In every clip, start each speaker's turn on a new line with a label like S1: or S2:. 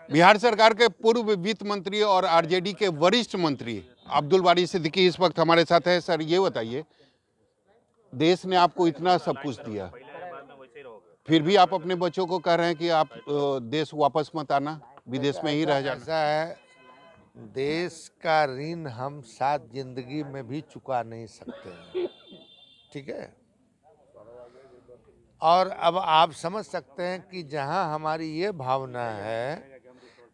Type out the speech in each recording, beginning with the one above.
S1: बिहार सरकार के पूर्व वित्त मंत्री और आरजेडी के वरिष्ठ मंत्री अब्दुल बारी सिद्दीकी इस वक्त हमारे साथ है। सर, ये बताइए, देश ने आपको इतना सब कुछ दिया, फिर भी आप अपने बच्चों को कह रहे हैं कि आप देश वापस मत आना, विदेश में ही रह जाना।
S2: ऐसा है, देश का ऋण हम साथ जिंदगी में भी चुका नहीं सकते हैं, ठीक है। और अब आप समझ सकते हैं कि जहां हमारी ये भावना है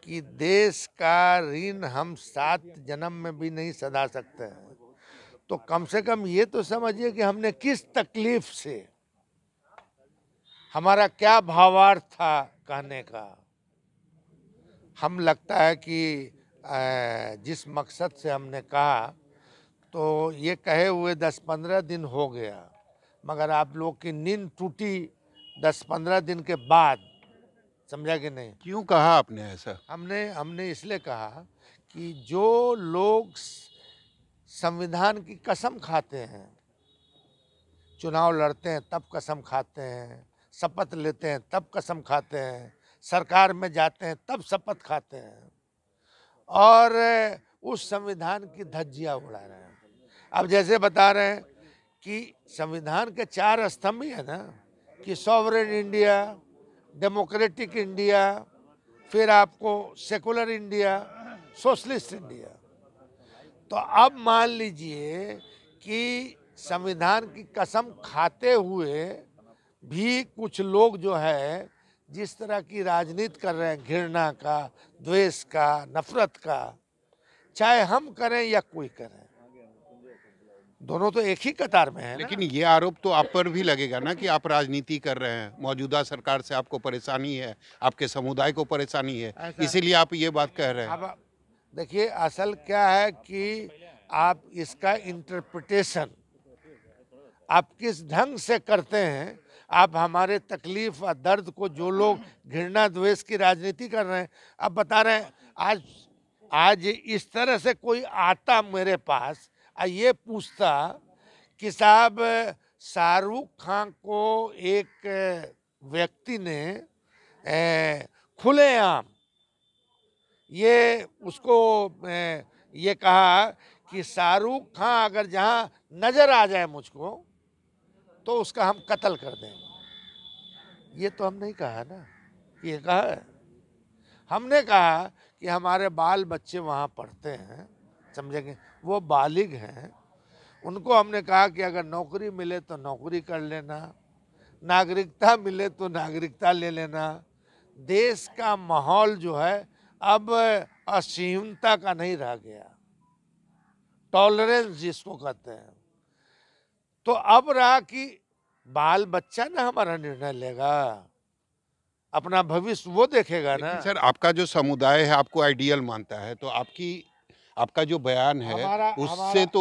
S2: कि देश का ऋण हम 7 जन्म में भी नहीं सधा सकते हैं, तो कम से कम ये तो समझिए कि हमने किस तकलीफ से, हमारा क्या भावार्थ था कहने का। हम लगता है कि जिस मकसद से हमने कहा, तो ये कहे हुए 10-15 दिन हो गया, मगर आप लोग की नींद टूटी 10-15 दिन के बाद, समझा कि नहीं।
S1: क्यों कहा आपने ऐसा?
S2: हमने इसलिए कहा कि जो लोग संविधान की कसम खाते हैं, चुनाव लड़ते हैं तब कसम खाते हैं, शपथ लेते हैं तब कसम खाते हैं, सरकार में जाते हैं तब शपथ खाते हैं, और उस संविधान की धज्जियां उड़ा रहे हैं। अब जैसे बता रहे हैं कि संविधान के 4 स्तंभ ही है ना, कि सॉवरेन इंडिया, डेमोक्रेटिक इंडिया, फिर आपको सेकुलर इंडिया, सोशलिस्ट इंडिया। तो अब मान लीजिए कि संविधान की कसम खाते हुए भी कुछ लोग जो है जिस तरह की राजनीति कर रहे हैं, घृणा का, द्वेष का, नफरत का, चाहे हम करें या कोई करे, दोनों तो एक ही कतार में है।
S1: लेकिन ये आरोप तो आप पर भी लगेगा ना कि आप राजनीति कर रहे हैं, मौजूदा सरकार से आपको परेशानी है, आपके समुदाय को परेशानी है, इसीलिए आप ये बात कह रहे हैं।
S2: अब देखिए, असल क्या है कि आप इसका इंटरप्रिटेशन आप किस ढंग से करते हैं। आप हमारे तकलीफ और दर्द को, जो लोग घृणा द्वेष की राजनीति कर रहे हैं, अब बता रहे हैं, आज इस तरह से कोई आता मेरे पास ये पूछता कि साहब, शाहरुख खान को एक व्यक्ति ने खुलेआम ये उसको ये कहा कि शाहरुख खान अगर जहां नजर आ जाए मुझको, तो उसका हम कत्ल कर देंगे। ये तो हम नहीं कहा ना, ये कहा है। हमने कहा कि हमारे बाल बच्चे वहाँ पढ़ते हैं, समझेंगे, वो बालिग हैं, उनको हमने कहा कि अगर नौकरी मिले तो नौकरी कर लेना, नागरिकता मिले तो नागरिकता ले लेना। देश का माहौल जो है अब असीमता का नहीं रह गया, टॉलरेंस जिसको कहते हैं। तो अब रहा कि बाल बच्चा ना हमारा निर्णय लेगा, अपना भविष्य वो देखेगा ना।
S1: सर, आपका जो समुदाय है आपको आइडियल मानता है, तो आपका जो बयान है उससे तो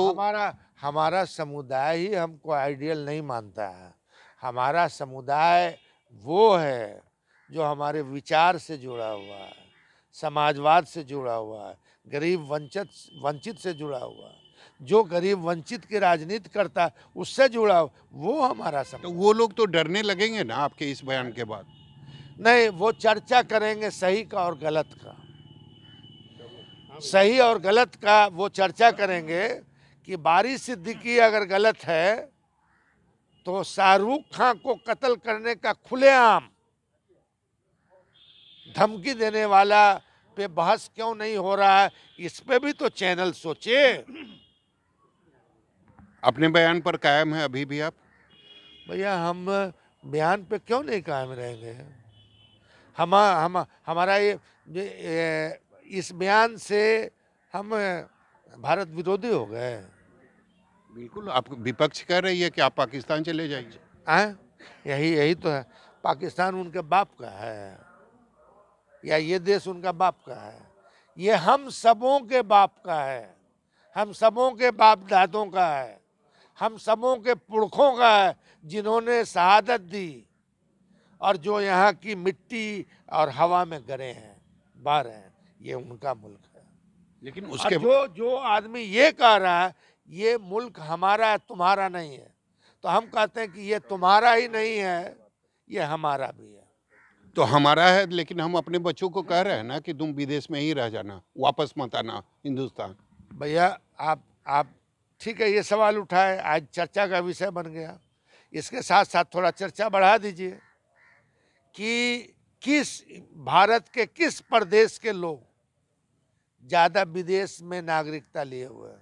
S2: हमारा समुदाय ही हमको आइडियल नहीं मानता है। हमारा समुदाय वो है जो हमारे विचार से जुड़ा हुआ है, समाजवाद से जुड़ा हुआ है, गरीब वंचित से जुड़ा हुआ है, जो गरीब वंचित की राजनीति करता है उससे जुड़ा हुआ, वो हमारा समुदाय।
S1: तो वो लोग तो डरने लगेंगे ना आपके इस बयान के बाद?
S2: नहीं, वो चर्चा करेंगे सही का और गलत का, सही और गलत का वो चर्चा करेंगे कि बारी सिद्दीकी अगर गलत है तो शाहरुख खान को कत्ल करने का खुलेआम धमकी देने वाला पे बहस क्यों नहीं हो रहा है, इस पे भी तो चैनल सोचे।
S1: अपने बयान पर कायम है अभी भी आप?
S2: भैया, हम बयान पे क्यों नहीं कायम रहेंगे। हमारा ये इस बयान से हम भारत विरोधी हो गए।
S1: बिल्कुल, आप विपक्ष कह रही है कि आप पाकिस्तान चले जाइए।
S2: यही तो है। पाकिस्तान उनके बाप का है या ये देश उनका बाप का है? ये हम सबों के बाप का है, हम सबों के बाप दादों का है, हम सबों के पुरखों का है, जिन्होंने शहादत दी और जो यहाँ की मिट्टी और हवा में गरे हैं, बह रहे हैं, ये उनका मुल्क है।
S1: लेकिन उसके
S2: जो आदमी ये कह रहा है ये मुल्क हमारा है, तुम्हारा नहीं है, तो हम कहते हैं कि ये तुम्हारा ही नहीं है, ये हमारा भी है।
S1: तो हमारा है, लेकिन हम अपने बच्चों को कह रहे हैं ना कि तुम विदेश में ही रह जाना, वापस मत आना हिंदुस्तान।
S2: भैया आप ठीक है, ये सवाल उठाए, आज चर्चा का विषय बन गया। इसके साथ साथ थोड़ा चर्चा बढ़ा दीजिए कि भारत के किस प्रदेश के लोग ज़्यादा विदेश में नागरिकता लिए हुए हैं?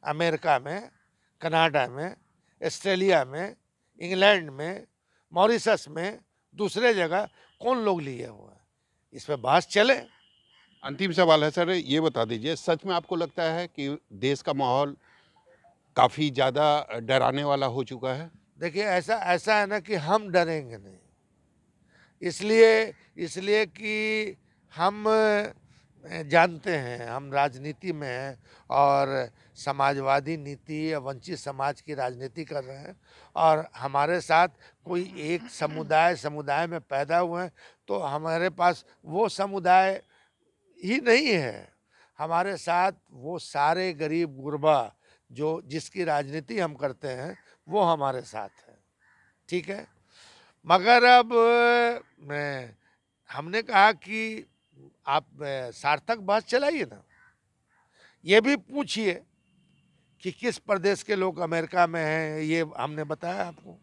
S2: अमेरिका में, कनाडा में, ऑस्ट्रेलिया में, इंग्लैंड में, मॉरिशस में, दूसरे जगह कौन लोग लिए हुए हैं? इस पर बहस चले।
S1: अंतिम सवाल है सर, ये बता दीजिए, सच में आपको लगता है कि देश का माहौल काफ़ी ज़्यादा डराने वाला हो चुका है?
S2: देखिए, ऐसा है ना कि हम डरेंगे नहीं, इसलिए कि हम जानते हैं, हम राजनीति में हैं और समाजवादी नीति या वंचित समाज की राजनीति कर रहे हैं, और हमारे साथ कोई एक समुदाय में पैदा हुए हैं, तो हमारे पास वो समुदाय ही नहीं है, हमारे साथ वो सारे गरीब गुरबा जिसकी राजनीति हम करते हैं वो हमारे साथ है, ठीक है। मगर अब हमने कहा कि आप सार्थक बहस चलाइए ना, ये भी पूछिए कि किस प्रदेश के लोग अमेरिका में हैं, ये हमने बताया आपको,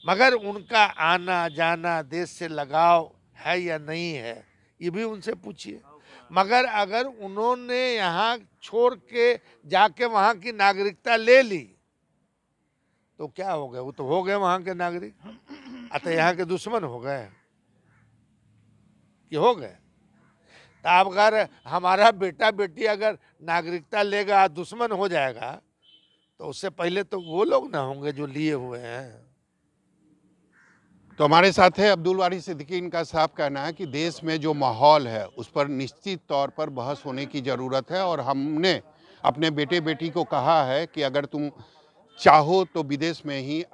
S2: मगर उनका आना जाना, देश से लगाव है या नहीं है, ये भी उनसे पूछिए। मगर अगर उन्होंने यहाँ छोड़ के जाके वहाँ की नागरिकता ले ली तो क्या हो गए? वो तो हो गए वहाँ के नागरिक, अतः यहाँ के दुश्मन हो गए कि हो गए? तो अब अगर हमारा बेटा बेटी अगर नागरिकता लेगा, दुश्मन हो जाएगा, तो उससे पहले तो वो लोग ना होंगे जो लिए हुए हैं।
S1: तो हमारे साथ है अब्दुल बारी सिद्दीकी। इनका साफ कहना है कि देश में जो माहौल है उस पर निश्चित तौर पर बहस होने की ज़रूरत है, और हमने अपने बेटे बेटी को कहा है कि अगर तुम चाहो तो विदेश में ही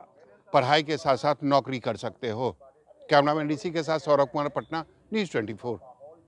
S1: पढ़ाई के साथ साथ नौकरी कर सकते हो। कैमरामैन डीसी के साथ सौरभ कुमार, पटना, न्यूज़ 24।